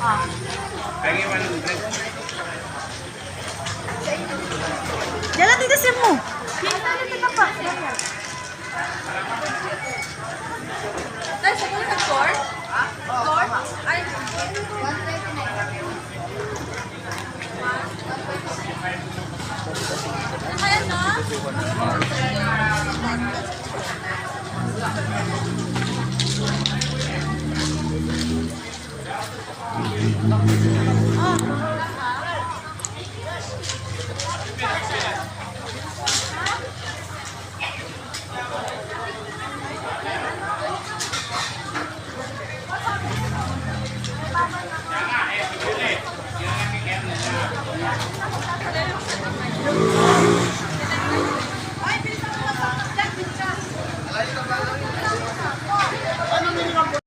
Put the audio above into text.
Ah. Jalan dito siya mo. Kita pa. Dahil sa mga nag-core? Core? Ay, 129. Kaya na?